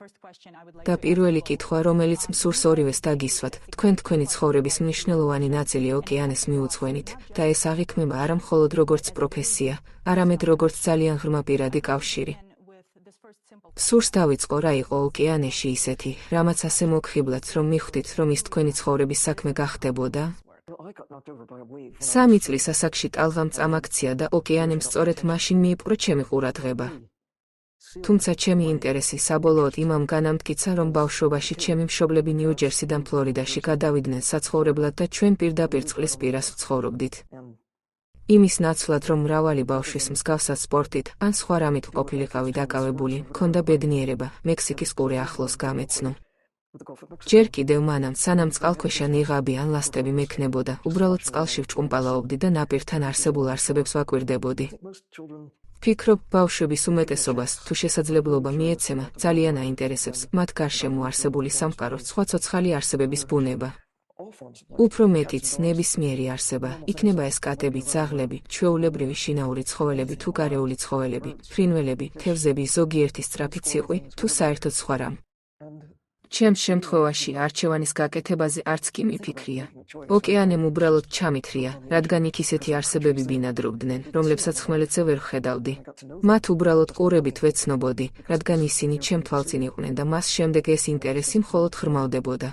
და პირველი კითხვა, რომელიც მსურს ორივეს დაგისვათ, თქვენი ცხოვრების მნიშვნელოვანი ნაწილი ოკეანეს მიუძღვენით, და ეს აღიქმება არა მხოლოდ როგორც პროფესია, არამედ როგორც ძალიან ღრმა პირადი კავშირი. მსურს დავიწყო რა იყო ოკეანეში ისეთი, რამაც ასე მოგხიბლაც, რომ მიხვდით, რომ ის თქვენი ცხოვრების საქმე გახდებოდა? 3 წლის ასაკში ტალღამ წამაქცია და ოკეანემ სწორედ მაშინ მიიპყრო ჩემი ყურადღება. თუმცა ჩემი ინტერესი საბოლოოდ იმამ განამტკიცა, რომ ბავშვობაში ჩემი მშობლები ნიუ-ჯერსიდან ფლორიდაში გადავიდნენ საცხოვრებლად და ჩვენ პირდაპირ წყლის პირას ვცხოვრობდით. იმის ნაცვლად, რომ მრავალი ბავშვის მსგავსად სპორტით ან სხვა რამით ყოფილიყავი დაკავებული, მქონდა ბედნიერება მექსიკის ყურე ახლოს გამეცნო. ჯერ კიდევ მანამ, სანამ წყალქვეშა ნიღაბი ან ლასტები მექნებოდა, უბრალოდ წყალში ვჭკუმპალაობდი და ნაპირთან არსებულ არსებებს ვაკვირდებოდი. ვფიქრობ, ბავშვების უმეტესობას, თუ შესაძლებლობა მიეცემა, ძალიან აინტერესებს მათ გარშემო არსებული სამყარო, სხვა ცოცხალი არსებების ბუნება. უფრო მეტიც, ნებისმიერი არსება, იქნება ეს კატები, ძაღლები, ჩვეულებრივი შინაური ცხოველები თუ გარეული ცხოველები, ფრინველები, თევზები, ზოგიერთი სწრაფი ციყვი, თუ საერთოდ სხვა რამ. ჩემს შემთხვევაში არჩევანის გაკეთებაზე არც კი მიფიქრია. ოკეანემ უბრალოდ ჩამithრია, რადგან იქ ისეთი არსებები ბინადრობდნენ, რომლებსაც ხმელეთზე ვერ ვხედავდი. მათ უბრალოდ ყურებით ვეცნობოდი, რადგან ისინი ჩემ თვალწინ იყვნენ და მას შემდეგ ეს ინტერესი მხოლოდ ღრმავდებოდა.